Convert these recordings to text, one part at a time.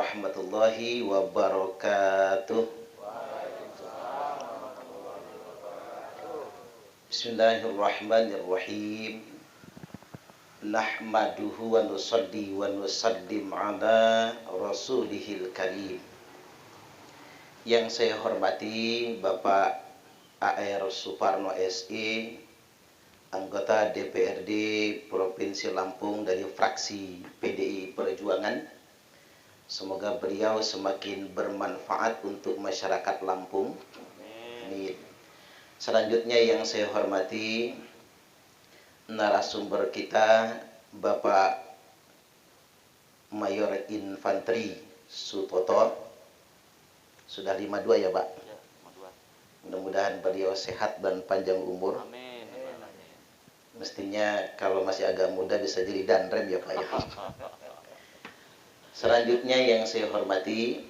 warahmatullahi wabarakatuh. Bismillahirrahmanirrahim. Nahmaduhu wa nusalli wa nusallim ala rasulihil karim. Yang saya hormati Bapak A.R. Suparno SE, anggota DPRD Provinsi Lampung dari fraksi PDI Perjuangan. Semoga beliau semakin bermanfaat untuk masyarakat Lampung. Amin. Selanjutnya yang saya hormati narasumber kita Bapak Mayor Infanteri Sutoto. Sudah 52 ya Pak? Mudah-mudahan beliau sehat dan panjang umur. Amin. Mestinya kalau masih agak muda bisa jadi danrem ya Pak ya. Selanjutnya yang saya hormati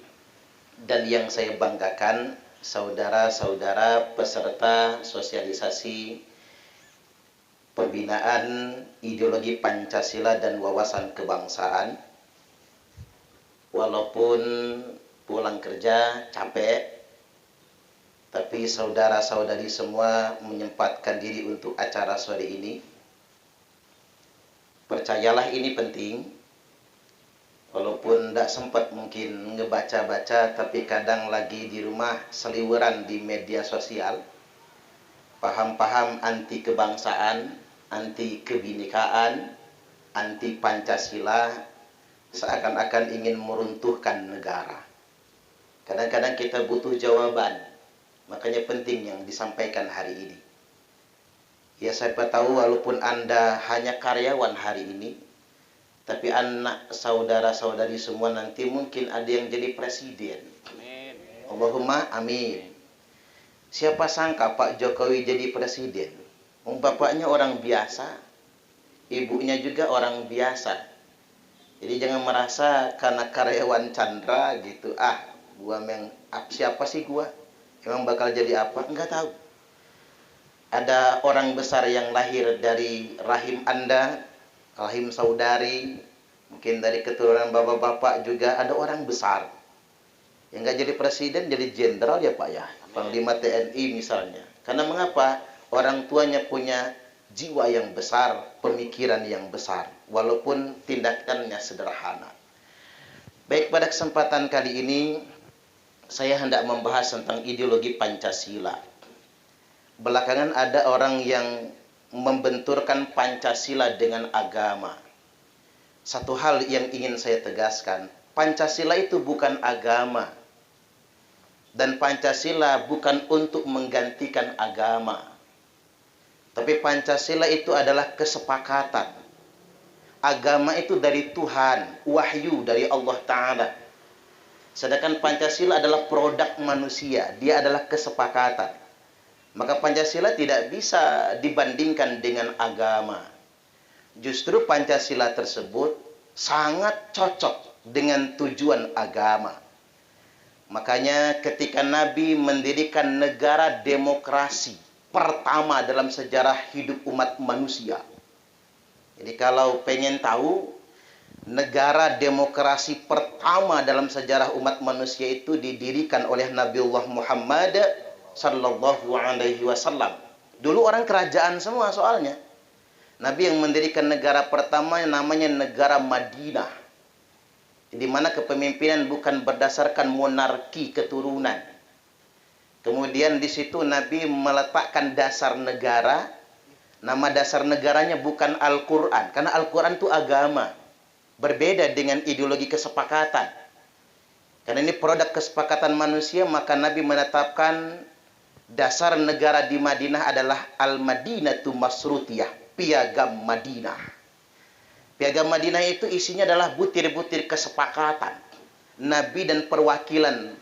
dan yang saya banggakan, saudara-saudara peserta sosialisasi pembinaan ideologi Pancasila dan wawasan kebangsaan. Walaupun pulang kerja capek, tapi saudara-saudari semua menyempatkan diri untuk acara sore ini. Percayalah ini penting. Walaupun tidak sempat mungkin ngebaca-baca, tapi kadang lagi di rumah seliweran di media sosial. Paham-paham anti kebangsaan, anti kebinekaan, anti Pancasila, seakan-akan ingin meruntuhkan negara. Kadang-kadang kita butuh jawaban, makanya penting yang disampaikan hari ini. Ya siapa tahu walaupun Anda hanya karyawan hari ini, tapi anak saudara-saudari semua nanti mungkin ada yang jadi presiden. Amin. Allahumma amin. Siapa sangka Pak Jokowi jadi presiden? Bapaknya orang biasa, ibunya juga orang biasa. Jadi jangan merasa karena karyawan Chandra gitu, gua siapa sih gua? Emang bakal jadi apa? Enggak tahu. Ada orang besar yang lahir dari rahim Anda, rahim saudari, mungkin dari keturunan bapak-bapak juga ada orang besar yang nggak jadi presiden, jadi jenderal ya Pak ya, Panglima TNI misalnya. Karena mengapa? Orang tuanya punya jiwa yang besar, pemikiran yang besar, walaupun tindakannya sederhana. Baik, pada kesempatan kali ini saya hendak membahas tentang ideologi Pancasila. Belakangan ada orang yang membenturkan Pancasila dengan agama. Satu hal yang ingin saya tegaskan, Pancasila itu bukan agama. Dan Pancasila bukan untuk menggantikan agama. Tapi Pancasila itu adalah kesepakatan. Agama itu dari Tuhan, wahyu dari Allah Ta'ala. Sedangkan Pancasila adalah produk manusia, dia adalah kesepakatan. Maka Pancasila tidak bisa dibandingkan dengan agama. Justru Pancasila tersebut sangat cocok dengan tujuan agama. Makanya ketika Nabi mendirikan negara demokrasi pertama dalam sejarah hidup umat manusia. Jadi kalau pengen tahu, negara demokrasi pertama dalam sejarah umat manusia itu didirikan oleh Nabiullah Muhammad sallallahu alaihi wasallam. Dulu orang kerajaan semua soalnya. Nabi yang mendirikan negara pertama namanya negara Madinah. Di mana kepemimpinan bukan berdasarkan monarki keturunan. Kemudian di situ Nabi meletakkan dasar negara. Nama dasar negaranya bukan Al-Quran. Karena Al-Quran itu agama. Berbeda dengan ideologi kesepakatan. Karena ini produk kesepakatan manusia, maka Nabi menetapkan dasar negara di Madinah adalah Al-Madinatu Masrutiyah, piagam Madinah. Piagam Madinah itu isinya adalah butir-butir kesepakatan Nabi dan perwakilan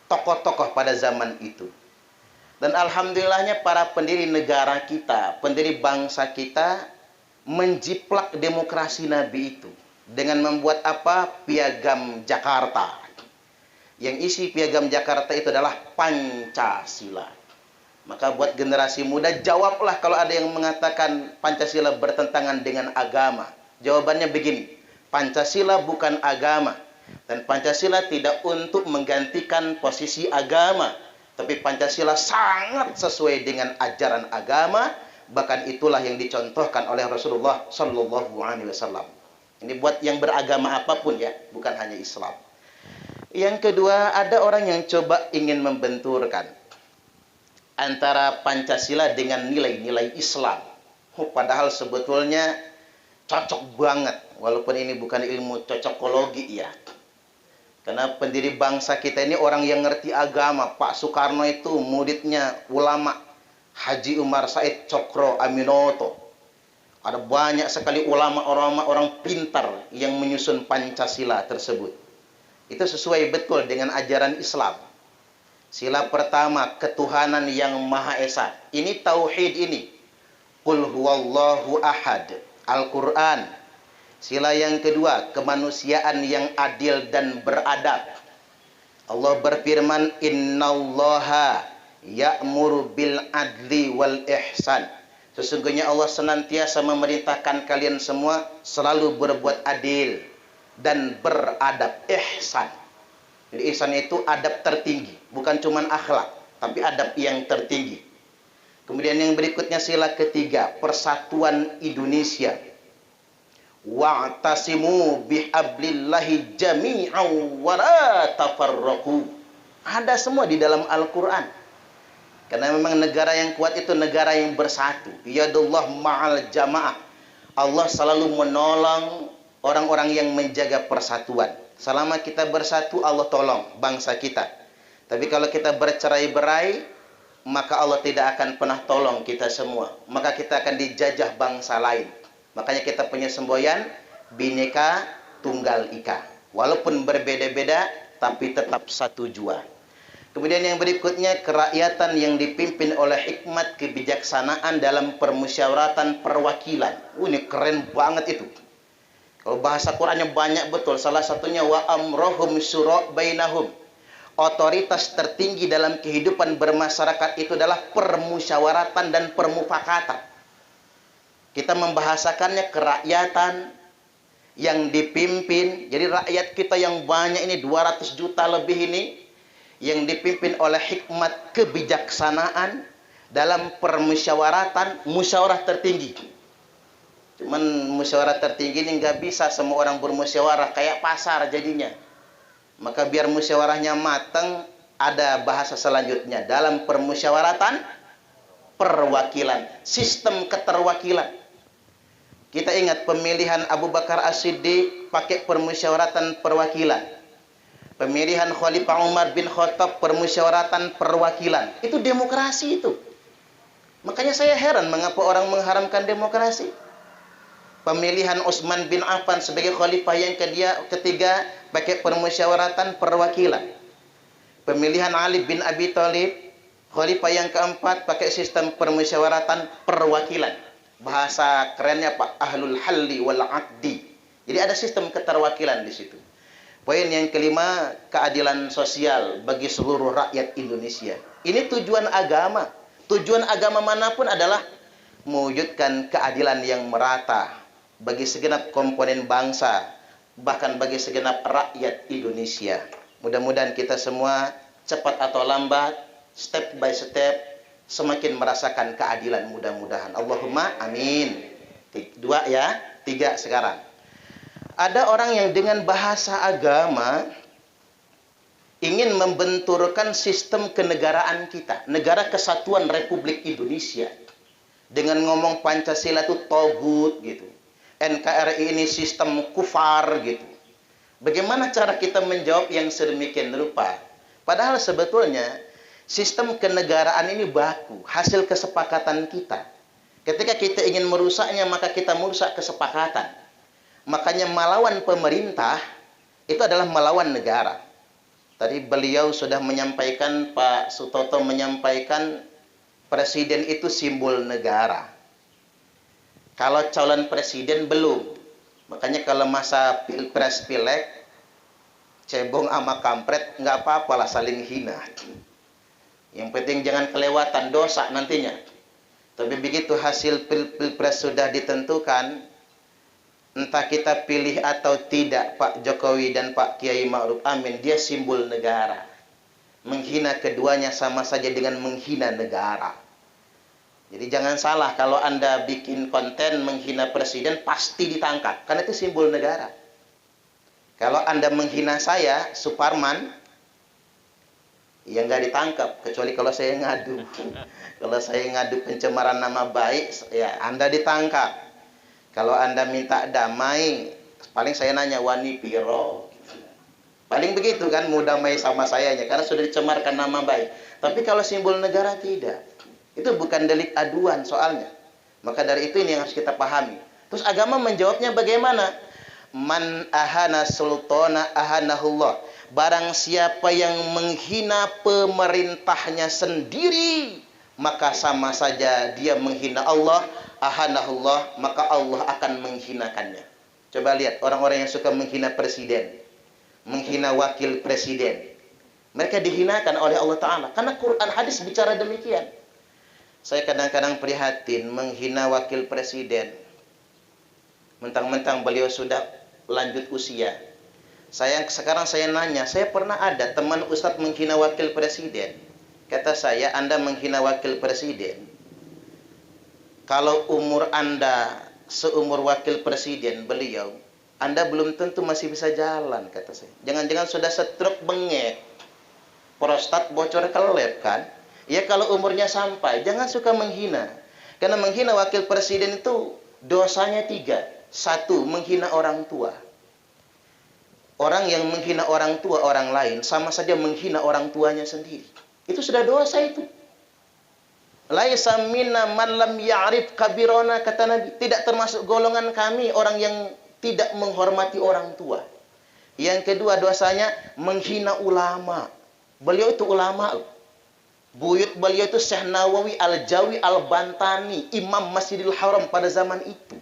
tokoh-tokoh pada zaman itu. Dan alhamdulillahnya para pendiri negara kita, pendiri bangsa kita menjiplak demokrasi Nabi itu dengan membuat apa? Piagam Jakarta. Yang isi piagam Jakarta itu adalah Pancasila. Maka buat generasi muda, jawablah kalau ada yang mengatakan Pancasila bertentangan dengan agama. Jawabannya begini, Pancasila bukan agama. Dan Pancasila tidak untuk menggantikan posisi agama, tapi Pancasila sangat sesuai dengan ajaran agama, bahkan itulah yang dicontohkan oleh Rasulullah Shallallahu Alaihi Wasallam. Ini buat yang beragama apapun ya, bukan hanya Islam. Yang kedua, ada orang yang coba ingin membenturkan antara Pancasila dengan nilai-nilai Islam. Padahal sebetulnya cocok banget, walaupun ini bukan ilmu cocokologi ya. Karena pendiri bangsa kita ini orang yang ngerti agama. Pak Soekarno itu muridnya ulama Haji Umar Said Cokro Aminoto. Ada banyak sekali ulama-ulama orang pintar yang menyusun Pancasila tersebut. Itu sesuai betul dengan ajaran Islam. Sila pertama, ketuhanan yang Maha Esa. Ini tauhid ini. Qul huwallahu ahad. Al-Quran. Sila yang kedua, kemanusiaan yang adil dan beradab. Allah berfirman, innallaha ya'muru bil adli wal ihsan. Sesungguhnya Allah senantiasa memerintahkan kalian semua selalu berbuat adil dan beradab, ihsan. Jadi ihsan itu adab tertinggi, bukan cuma akhlak, tapi adab yang tertinggi. Kemudian yang berikutnya sila ketiga, persatuan Indonesia. Wa'tasimu bihablillahi jami'an wa la tafarraqu. Ada semua di dalam Al-Quran. Karena memang negara yang kuat itu negara yang bersatu. Yadullah ma'al jamaah. Allah selalu menolong orang-orang yang menjaga persatuan. Selama kita bersatu, Allah tolong bangsa kita. Tapi kalau kita bercerai-berai, maka Allah tidak akan pernah tolong kita semua. Maka kita akan dijajah bangsa lain. Makanya kita punya semboyan Bhinneka Tunggal Ika. Walaupun berbeda-beda, tapi tetap satu jua. Kemudian yang berikutnya, kerakyatan yang dipimpin oleh hikmat kebijaksanaan dalam permusyawaratan perwakilan. Ini keren banget itu. Kalau bahasa Qurannya banyak betul. Salah satunya wa amrohum syura' bainahum. Otoritas tertinggi dalam kehidupan bermasyarakat itu adalah permusyawaratan dan permufakatan. Kita membahasakannya kerakyatan yang dipimpin. Jadi rakyat kita yang banyak ini, 200 juta lebih ini, yang dipimpin oleh hikmat kebijaksanaan dalam permusyawaratan, musyawarah tertinggi. Cuman musyawarah tertinggi ini nggak bisa semua orang bermusyawarah, kayak pasar jadinya. Maka biar musyawarahnya matang, ada bahasa selanjutnya dalam permusyawaratan perwakilan, sistem keterwakilan. Kita ingat pemilihan Abu Bakar As-Siddiq pakai permusyawaratan perwakilan. Pemilihan Khalifah Umar bin Khattab permusyawaratan perwakilan. Itu demokrasi itu. Makanya saya heran mengapa orang mengharamkan demokrasi. Pemilihan Utsman bin Affan sebagai khalifah yang ketiga pakai permusyawaratan perwakilan. Pemilihan Ali bin Abi Thalib khalifah yang keempat pakai sistem permusyawaratan perwakilan. Bahasa kerennya Pak, ahlul halli wal aqdi. Jadi ada sistem keterwakilan di situ. Poin yang kelima, keadilan sosial bagi seluruh rakyat Indonesia. Ini tujuan agama. Tujuan agama manapun adalah mewujudkan keadilan yang merata bagi segenap komponen bangsa, bahkan bagi segenap rakyat Indonesia. Mudah-mudahan kita semua cepat atau lambat, step by step, semakin merasakan keadilan mudah-mudahan. Allahumma amin. Dua ya, tiga sekarang. Ada orang yang dengan bahasa agama ingin membenturkan sistem kenegaraan kita, negara kesatuan Republik Indonesia, dengan ngomong Pancasila itu togut gitu, NKRI ini sistem kufar gitu. Bagaimana cara kita menjawab yang sedemikian rupa? Padahal sebetulnya sistem kenegaraan ini baku, hasil kesepakatan kita. Ketika kita ingin merusaknya, maka kita merusak kesepakatan. Makanya melawan pemerintah itu adalah melawan negara. Tadi beliau sudah menyampaikan, Pak Sutoto menyampaikan, presiden itu simbol negara. Kalau calon presiden belum. Makanya kalau masa pilpres pilek, cebong sama kampret, nggak apa-apa lah saling hina. Yang penting jangan kelewatan dosa nantinya. Tapi begitu hasil pilpres sudah ditentukan, Entah kita pilih atau tidak Pak Jokowi dan Pak Kiai Ma'ruf Amin, dia simbol negara. Menghina keduanya sama saja dengan menghina negara. Jadi jangan salah, kalau Anda bikin konten menghina presiden pasti ditangkap, karena itu simbol negara. Kalau Anda menghina saya, Suparman, ya nggak ditangkap, kecuali kalau saya ngadu. Kalau saya ngadu pencemaran nama baik, ya Anda ditangkap. Kalau Anda minta damai, paling saya nanya, wani piro? Paling begitu kan, mau damai sama saya aja, karena sudah dicemarkan nama baik. Tapi kalau simbol negara tidak. Itu bukan delik aduan soalnya. Maka dari itu ini yang harus kita pahami. Terus agama menjawabnya bagaimana? Man ahana sultana ahanahullah. Barang siapa yang menghina pemerintahnya sendiri, maka sama saja dia menghina Allah. Ahanahullah, maka Allah akan menghinakannya. Coba lihat orang-orang yang suka menghina presiden, menghina wakil presiden, mereka dihinakan oleh Allah Ta'ala. Karena Quran hadis bicara demikian. Saya kadang-kadang prihatin menghina wakil presiden, mentang-mentang beliau sudah lanjut usia. Sekarang saya nanya, saya pernah ada teman Ustadz menghina wakil presiden. Kata saya, Anda menghina wakil presiden, kalau umur Anda seumur wakil presiden beliau, Anda belum tentu masih bisa jalan, kata saya. Jangan-jangan sudah stroke bengek, prostat bocor kelep kan? Ya kalau umurnya sampai, jangan suka menghina. Karena menghina wakil presiden itu dosanya 3. 1, menghina orang tua. Orang yang menghina orang tua orang lain sama saja menghina orang tuanya sendiri. Itu sudah dosa itu. Laisa minna man lam ya'rif kabirona, kata Nabi. Tidak termasuk golongan kami orang yang tidak menghormati orang tua. Yang kedua dosanya menghina ulama. Beliau itu ulama. Buyut beliau itu Syekh Nawawi Al-Jawi Al-Bantani, Imam Masjidil Haram pada zaman itu.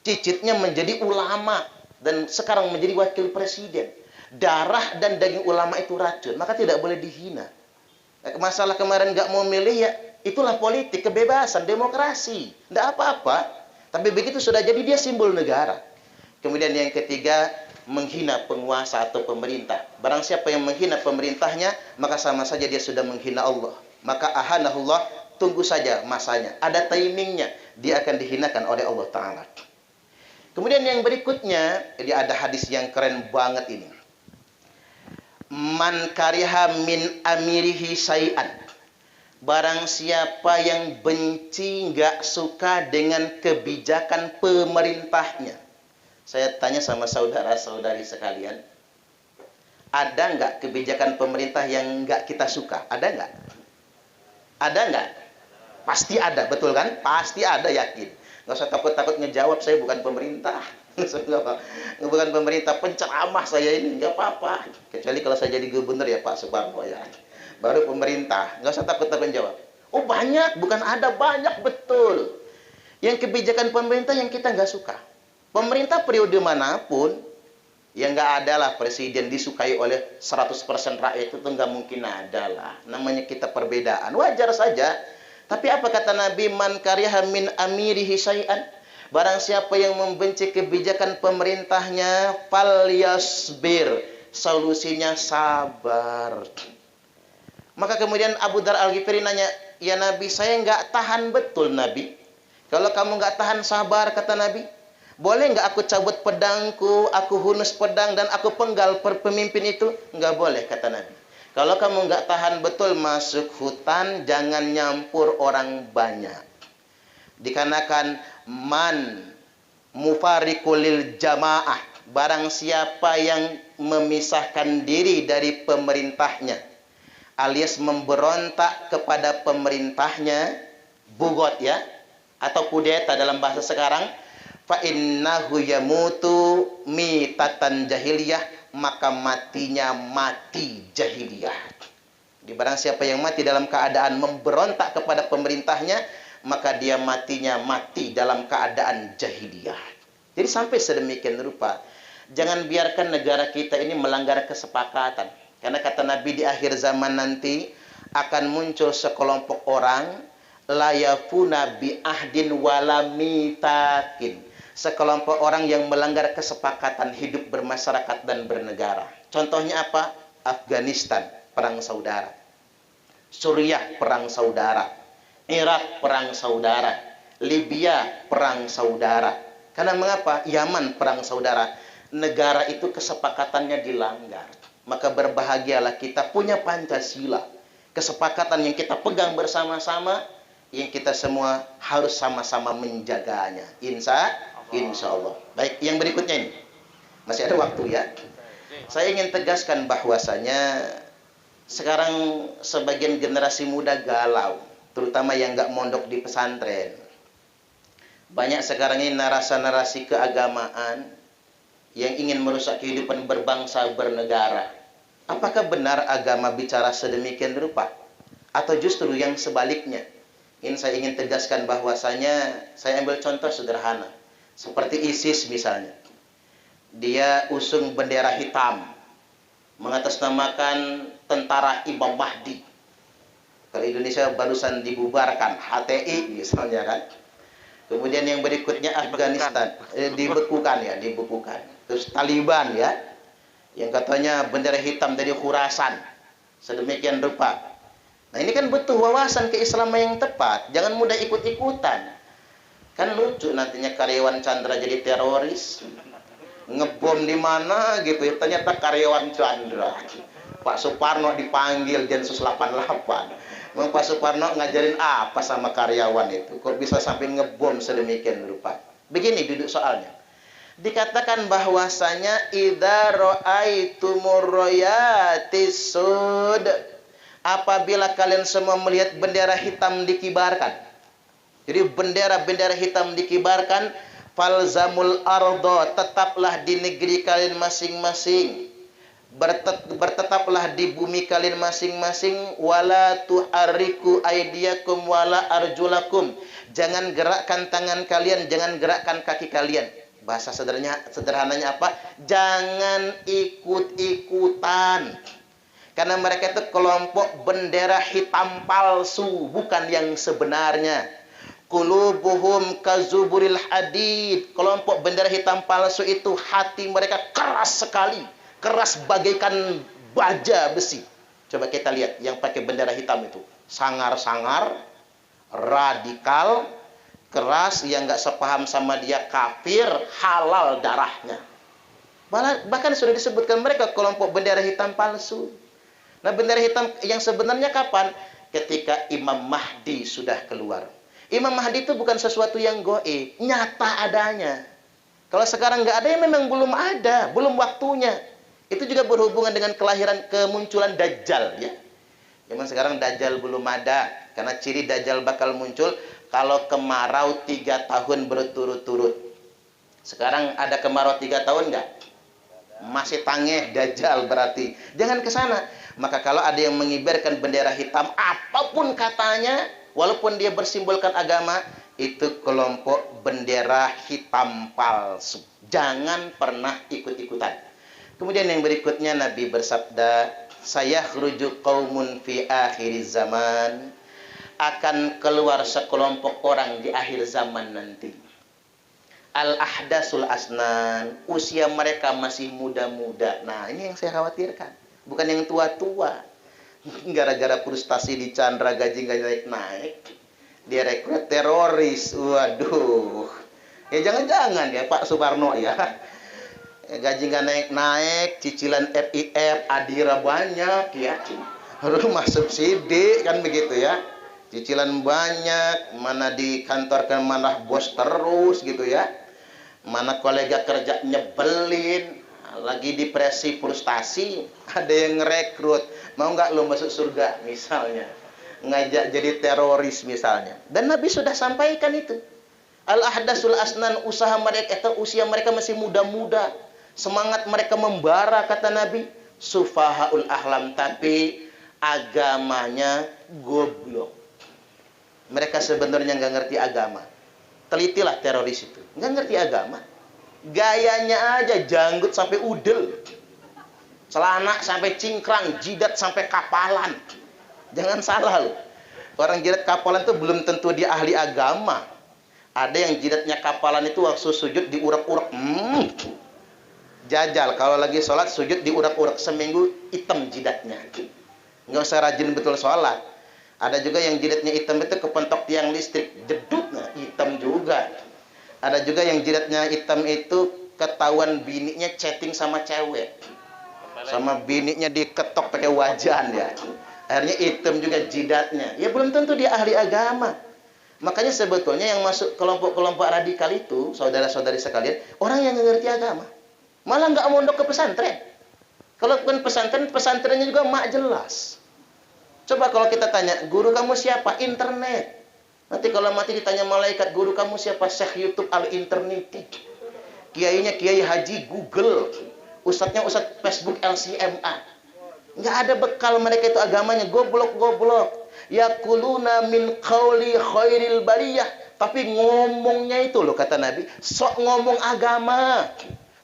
Cicitnya menjadi ulama dan sekarang menjadi wakil presiden. Darah dan daging ulama itu racun, maka tidak boleh dihina. Masalah kemarin nggak mau milih, ya itulah politik, kebebasan, demokrasi, tidak apa-apa. Tapi begitu sudah jadi dia simbol negara. Kemudian yang ketiga, menghina penguasa atau pemerintah. Barang siapa yang menghina pemerintahnya, maka sama saja dia sudah menghina Allah. Maka ahanahullah, tunggu saja masanya. Ada timingnya, dia akan dihinakan oleh Allah Ta'ala. Kemudian yang berikutnya, jadi ada hadis yang keren banget ini. Man kariha min amirihi syai'an. Barang siapa yang benci, nggak suka dengan kebijakan pemerintahnya. Saya tanya sama saudara-saudari sekalian, ada nggak kebijakan pemerintah yang nggak kita suka? Ada nggak? Ada nggak? Pasti ada, betul kan? Pasti ada, yakin. Nggak usah takut-takut ngejawab, saya bukan pemerintah. Bukan pemerintah, penceramah saya ini, nggak apa-apa. Kecuali kalau saya jadi gubernur ya Pak Suparno ya. Baru pemerintah, nggak usah takut-takut jawab. Oh banyak, bukan ada, banyak betul. Yang kebijakan pemerintah yang kita nggak suka. Pemerintah periode manapun, ya nggak ada lah presiden disukai oleh 100% rakyat, itu nggak mungkin ada lah. Namanya kita perbedaan, wajar saja. Tapi apa kata Nabi, man kariha min amirihi syai'an. Barang siapa yang membenci kebijakan pemerintahnya, falyasbir. Solusinya sabar. Maka kemudian Abu Dzar Al-Ghifari nanya, ya Nabi, saya nggak tahan betul Nabi. Kalau kamu nggak tahan sabar, kata Nabi, boleh nggak aku cabut pedangku, aku hunus pedang dan aku penggal pemimpin itu? Nggak boleh, kata Nabi. Kalau kamu nggak tahan betul masuk hutan, jangan nyampur orang banyak. Dikarenakan man mufarikulil jamaah. Barang siapa yang memisahkan diri dari pemerintahnya, alias memberontak kepada pemerintahnya, bugot ya, atau kudeta dalam bahasa sekarang, fa innahu yamutu mitatan jahiliyah, maka matinya mati jahiliyah. Di barang siapa yang mati dalam keadaan memberontak kepada pemerintahnya, maka dia matinya mati dalam keadaan jahiliyah. Jadi sampai sedemikian rupa, jangan biarkan negara kita ini melanggar kesepakatan. Karena kata Nabi, di akhir zaman nanti akan muncul sekelompok orang la yafuna bi ahdin wala mitakin. sekelompok orang yang melanggar kesepakatan hidup bermasyarakat dan bernegara. Contohnya apa? Afghanistan, perang saudara. Suriah, perang saudara. Irak, perang saudara. Libya, perang saudara. Karena mengapa? Yaman, perang saudara. Negara itu kesepakatannya dilanggar. Maka berbahagialah kita punya Pancasila. Kesepakatan yang kita pegang bersama-sama, yang kita semua harus sama-sama menjaganya. Insya Allah. Baik, yang berikutnya ini. Masih ada waktu ya. Saya ingin tegaskan bahwasanya sekarang sebagian generasi muda galau, terutama yang nggak mondok di pesantren. Banyak sekarang ini narasi-narasi keagamaan yang ingin merusak kehidupan berbangsa bernegara. Apakah benar agama bicara sedemikian rupa? Atau justru yang sebaliknya? Ini saya ingin tegaskan bahwasanya saya ambil contoh sederhana. Seperti ISIS misalnya. Dia usung bendera hitam. Mengatasnamakan tentara Imam Mahdi. Kalau Indonesia barusan dibubarkan. HTI misalnya kan. Kemudian yang berikutnya Afghanistan. Dibekukan ya, dibekukan. Terus Taliban ya. Yang katanya bendera hitam dari Khurasan. Sedemikian rupa. Nah ini kan butuh wawasan keislaman yang tepat. Jangan mudah ikut-ikutan. Kan lucu nantinya karyawan Chandra jadi teroris. Ngebom di mana gitu ya. Ternyata karyawan Chandra. Pak Suparno dipanggil Densus 88. Memang Pak Suparno ngajarin apa sama karyawan itu? Kok bisa sampai ngebom sedemikian rupa? Begini duduk soalnya. Dikatakan bahwasanya idza ra'aitumur royatis sud, apabila kalian semua melihat bendera hitam dikibarkan. Jadi bendera-bendera hitam dikibarkan, falzamul ardo, tetaplah di negeri kalian masing-masing. Bertetaplah di bumi kalian masing-masing, wala tuharriku aydiyakum wala arjulakum. Jangan gerakkan tangan kalian, jangan gerakkan kaki kalian. Bahasa sederhananya apa? Jangan ikut-ikutan. Karena mereka itu kelompok bendera hitam palsu, bukan yang sebenarnya. Qulubuhum kazuburil hadid. Kelompok bendera hitam palsu itu hati mereka keras sekali. Keras bagaikan baja besi. Coba kita lihat yang pakai bendera hitam itu. Sangar-sangar, radikal, keras, yang nggak sepaham sama dia kafir, halal darahnya. Bahkan sudah disebutkan mereka kelompok bendera hitam palsu. Nah bendera hitam yang sebenarnya kapan? Ketika Imam Mahdi sudah keluar. Imam Mahdi itu bukan sesuatu yang goib, nyata adanya. Kalau sekarang nggak ada, ya memang belum ada, belum waktunya. Itu juga berhubungan dengan kemunculan Dajjal ya. Memang sekarang Dajjal belum ada, karena ciri Dajjal bakal muncul kalau kemarau 3 tahun berturut-turut. Sekarang ada kemarau 3 tahun nggak? Masih tangeh Dajjal berarti. Jangan ke sana. Maka kalau ada yang mengibarkan bendera hitam, apapun katanya, walaupun dia bersimbolkan agama, itu kelompok bendera hitam palsu. Jangan pernah ikut-ikutan. Kemudian yang berikutnya Nabi bersabda, sayakhruju qaumun fi akhiriz zaman, akan keluar sekelompok orang di akhir zaman nanti. Al-ahdasul asnan, usia mereka masih muda-muda. Nah, ini yang saya khawatirkan. Bukan yang tua-tua. Gara-gara frustasi di Chandra gaji nggak naik-naik, dia rekrut teroris. Waduh. Ya jangan-jangan ya Pak Suparno ya. Gaji nggak naik-naik, cicilan FIR, Adira banyak ya. Rumah subsidi kan begitu ya. Cicilan banyak, mana di kantor kan mana bos terus gitu ya. Mana kolega kerja nyebelin, lagi depresi frustasi, ada yang ngerekrut, mau nggak lo masuk surga misalnya, ngajak jadi teroris misalnya. Dan Nabi sudah sampaikan itu. Al-ahdasul asnan, usaha mereka itu usia mereka masih muda-muda, semangat mereka membara kata Nabi. Sufahaul ahlam, tapi agamanya goblok. Mereka sebenarnya nggak ngerti agama. Telitilah teroris itu, nggak ngerti agama. Gayanya aja janggut sampai udel, celana sampai cingkrang, jidat sampai kapalan. Jangan salah loh. Orang jidat kapalan itu belum tentu dia ahli agama. Ada yang jidatnya kapalan itu waktu sujud diurak-urak. Jajal kalau lagi sholat sujud diurak-urak, seminggu hitam jidatnya. Nggak usah rajin betul sholat. Ada juga yang jidatnya hitam itu kepentok tiang listrik, jedutnya hitam juga. Ada juga yang jidatnya hitam itu ketahuan bininya chatting sama cewek, sama bininya diketok pakai wajan ya. Akhirnya hitam juga jidatnya. Ya belum tentu dia ahli agama. Makanya sebetulnya yang masuk kelompok-kelompok radikal itu, saudara-saudari sekalian, orang yang ngerti agama. Malah nggak mondok ke pesantren. Kalau bukan pesantren, pesantrennya juga mak jelas. Coba kalau kita tanya, guru kamu siapa? Internet. Nanti kalau mati ditanya malaikat, guru kamu siapa? Syekh YouTube al-internet. Kiainya Kiai Haji Google. Ustadznya Ustadz Facebook LCMA. Nggak ada bekal mereka itu agamanya. Goblok-goblok. Yaquluna min qawli khairil bariyah. Tapi ngomongnya itu loh kata Nabi. Sok ngomong agama.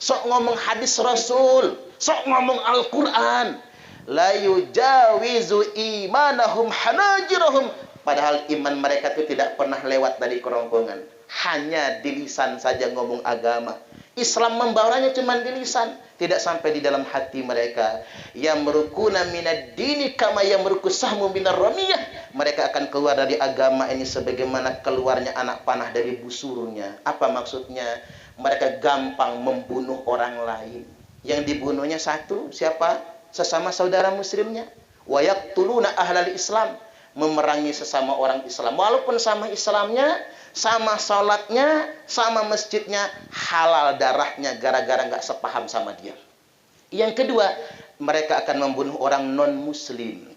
Sok ngomong hadis Rasul. Sok ngomong Al-Quran. La yujawizu imanahum hanajirahum. Padahal iman mereka itu tidak pernah lewat dari kerongkongan. Hanya di lisan saja ngomong agama. Islam membawanya cuma di lisan, tidak sampai di dalam hati mereka. Yamrukuna minad dini kama yamruku sahmu minar ramiyah. Mereka akan keluar dari agama ini sebagaimana keluarnya anak panah dari busurnya. Apa maksudnya? Mereka gampang membunuh orang lain. Yang dibunuhnya satu, siapa? Sesama saudara muslimnya. Wa yaqtuluna ahlal Islam, memerangi sesama orang Islam. Walaupun sama Islamnya, sama salatnya, sama masjidnya, halal darahnya gara-gara nggak sepaham sama dia. Yang kedua, mereka akan membunuh orang non-muslim.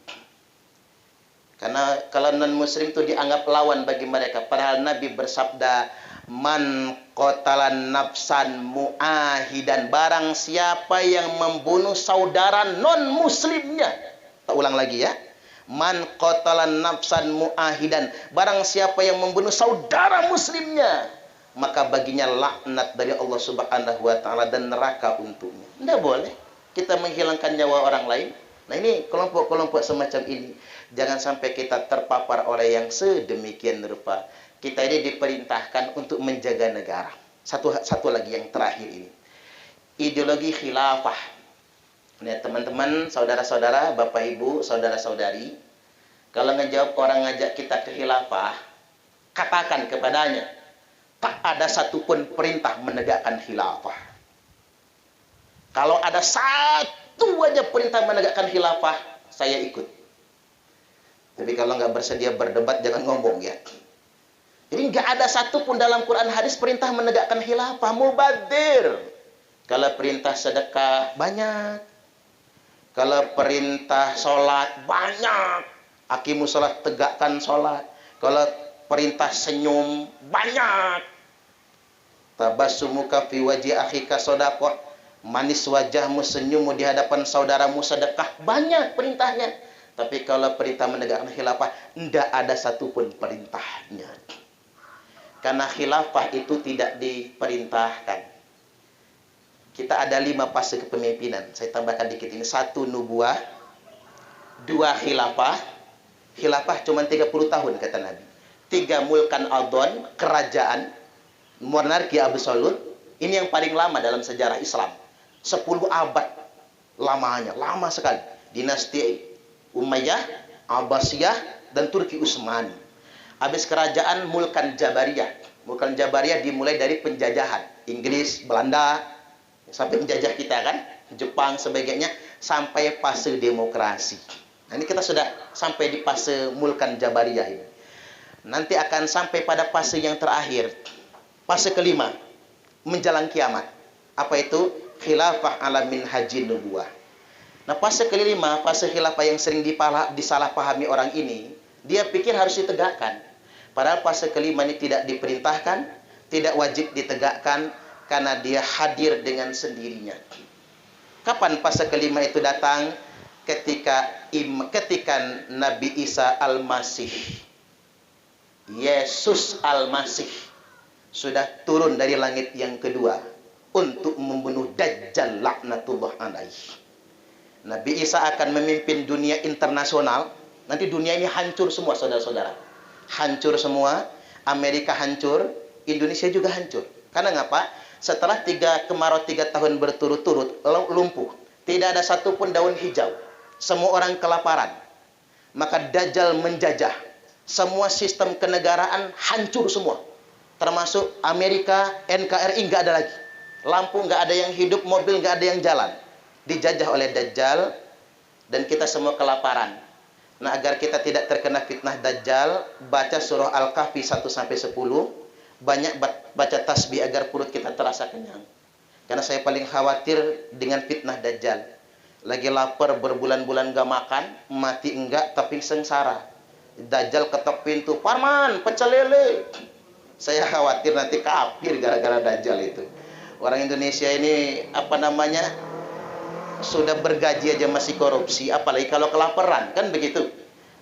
Karena kalau non-muslim itu dianggap lawan bagi mereka. Padahal Nabi bersabda, man qatalan nafsan mu'ahidan. Barang siapa yang membunuh saudara non-muslimnya. Tak ulang lagi ya. Man qatalan nafsan mu'ahidan. Barang siapa yang membunuh saudara muslimnya, maka baginya laknat dari Allah Subhanahu wa ta'ala dan neraka untuknya. Tidak boleh kita menghilangkan nyawa orang lain. Nah ini kelompok-kelompok semacam ini. Jangan sampai kita terpapar oleh yang sedemikian rupa. Kita ini diperintahkan untuk menjaga negara. Satu lagi yang terakhir ini. Ideologi khilafah. Nah, teman-teman, saudara-saudara, bapak ibu, saudara-saudari, kalau ngejawab orang ngajak kita ke khilafah, katakan kepadanya, tak ada satupun perintah menegakkan khilafah. Kalau ada satu aja perintah menegakkan khilafah, saya ikut. Tapi kalau nggak bersedia berdebat, jangan ngomong ya. Jadi nggak ada satupun dalam Quran hadis perintah menegakkan khilafah. Mubadir. Kalau perintah sedekah, banyak. Kalau perintah sholat, banyak. Aqimus sholat, tegakkan sholat. Kalau perintah senyum, banyak. Tabassumuka fi wajhi akhika shadaqah. Manis wajahmu, senyummu di hadapan saudaramu sedekah. Banyak perintahnya. Tapi kalau perintah menegakkan khilafah, tidak ada satupun perintahnya. Karena khilafah itu tidak diperintahkan. Kita ada 5 fase kepemimpinan. Saya tambahkan dikit ini. 1 nubuah. 2 khilafah. Khilafah cuma 30 tahun kata Nabi. 3 mulkan adon, kerajaan. Monarki absolut. Ini yang paling lama dalam sejarah Islam. 10 abad lamanya. Lama sekali. Dinasti Umayyah, Abbasiyah, dan Turki Utsmani. Habis kerajaan mulkan Jabariyah. Mulkan Jabariyah dimulai dari penjajahan. Inggris, Belanda, sampai menjajah kita kan, Jepang sebagainya, sampai fase demokrasi. Nah, ini kita sudah sampai di fase mulkan Jabariyah ini. Nanti akan sampai pada fase yang terakhir, fase kelima, menjelang kiamat. Apa itu? Khilafah ala minhajin nubuwah. Nah, fase kelima, fase khilafah yang sering disalahpahami orang ini, dia pikir harus ditegakkan. Padahal fase kelima ini tidak diperintahkan, tidak wajib ditegakkan, karena dia hadir dengan sendirinya. Kapan fase kelima itu datang? Ketika Nabi Isa Al-Masih, Yesus Al-Masih, sudah turun dari langit yang kedua untuk membunuh Dajjal laknatullah alaihi. Nabi Isa akan memimpin dunia internasional. Nanti dunia ini hancur semua, saudara-saudara. Hancur semua. Amerika hancur, Indonesia juga hancur. Karena ngapa? Setelah kemarau 3 tahun berturut-turut lumpuh, tidak ada satupun daun hijau. Semua orang kelaparan. Maka Dajjal menjajah. Semua sistem kenegaraan hancur semua. Termasuk Amerika, NKRI nggak ada lagi. Lampu nggak ada yang hidup, mobil nggak ada yang jalan. Dijajah oleh Dajjal dan kita semua kelaparan. Nah, agar kita tidak terkena fitnah Dajjal, baca surah Al-Kahfi 1-10, banyak baca tasbih agar perut kita terasa kenyang. Karena saya paling khawatir dengan fitnah Dajjal. Lagi lapar berbulan-bulan gak makan, mati enggak tapi sengsara. Dajjal ketok pintu, "Parman, pecel lele." Saya khawatir nanti kafir gara-gara Dajjal itu. Orang Indonesia ini sudah bergaji aja masih korupsi, apalagi kalau kelaparan, kan begitu.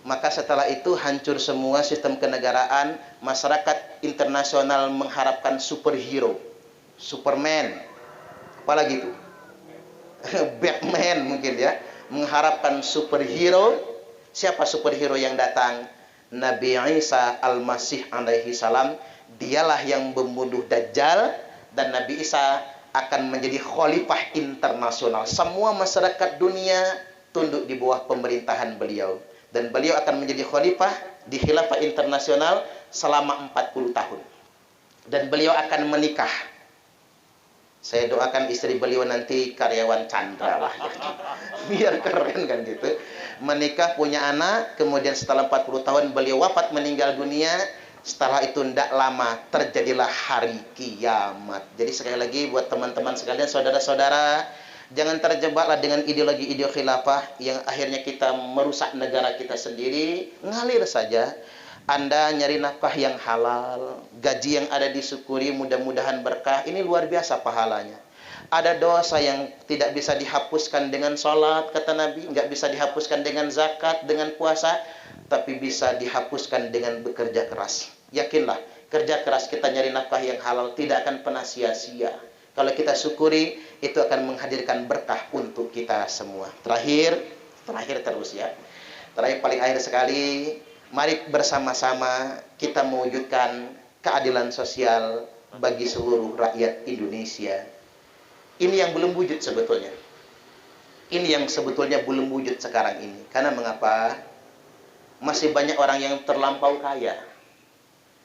Maka setelah itu hancur semua sistem kenegaraan, masyarakat internasional mengharapkan superhero, Superman, apalagi itu, Batman mungkin ya, mengharapkan superhero. Siapa superhero yang datang? Nabi Isa Al-Masih alaihi salam. Dialah yang membunuh Dajjal, dan Nabi Isa akan menjadi khalifah internasional. Semua masyarakat dunia tunduk di bawah pemerintahan beliau. Dan beliau akan menjadi khalifah di khilafah internasional selama 40 tahun. Dan beliau akan menikah. Saya doakan istri beliau nanti karyawan Chandra lah. Biar keren kan gitu. Menikah, punya anak, kemudian setelah 40 tahun beliau wafat, meninggal dunia. Setelah itu tidak lama terjadilah hari kiamat. Jadi sekali lagi buat teman-teman sekalian, saudara-saudara, jangan terjebaklah dengan ideologi-ideologi khilafah yang akhirnya kita merusak negara kita sendiri. Ngalir saja. Anda nyari nafkah yang halal, gaji yang ada disyukuri, mudah-mudahan berkah. Ini luar biasa pahalanya. Ada dosa yang tidak bisa dihapuskan dengan sholat, kata Nabi, nggak bisa dihapuskan dengan zakat, dengan puasa, tapi bisa dihapuskan dengan bekerja keras. Yakinlah, kerja keras kita nyari nafkah yang halal tidak akan pernah sia-sia. Kalau kita syukuri, itu akan menghadirkan berkah untuk kita semua. Terakhir terus ya. Terakhir paling akhir sekali, mari bersama-sama kita mewujudkan keadilan sosial bagi seluruh rakyat Indonesia. Ini yang belum wujud sebetulnya. Ini yang sebetulnya belum wujud sekarang ini. Karena mengapa? Masih banyak orang yang terlampau kaya.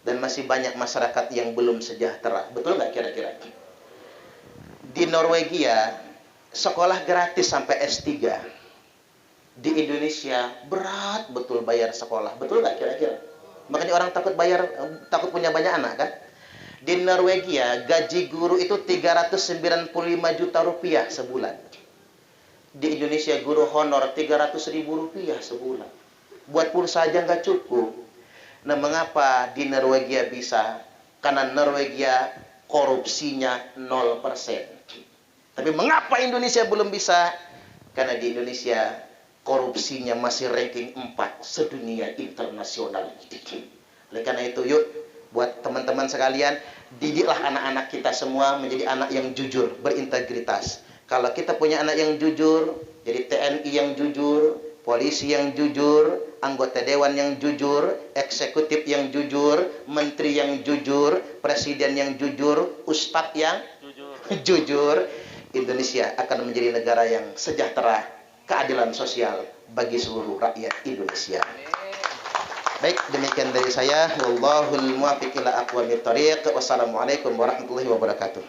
Dan masih banyak masyarakat yang belum sejahtera. Betul nggak kira-kira? Di Norwegia, sekolah gratis sampai S3. Di Indonesia, berat betul bayar sekolah. Betul nggak kira-kira? Makanya orang takut punya banyak anak kan? Di Norwegia, gaji guru itu 395 juta rupiah sebulan. Di Indonesia, guru honor 300.000 rupiah sebulan. Buat pulsa aja nggak cukup. Nah, mengapa di Norwegia bisa? Karena Norwegia korupsinya 0%. Tapi mengapa Indonesia belum bisa? Karena di Indonesia korupsinya masih ranking 4 sedunia internasional. Oleh karena itu, yuk, buat teman-teman sekalian, didiklah anak-anak kita semua menjadi anak yang jujur, berintegritas. Kalau kita punya anak yang jujur, jadi TNI yang jujur, polisi yang jujur, anggota dewan yang jujur, eksekutif yang jujur, menteri yang jujur, presiden yang jujur, ustadz yang jujur, Indonesia akan menjadi negara yang sejahtera, keadilan sosial bagi seluruh rakyat Indonesia. Baik, demikian dari saya. Wallahul muwaffiq ila aqwamit thoriq. Wassalamualaikum warahmatullahi wabarakatuh.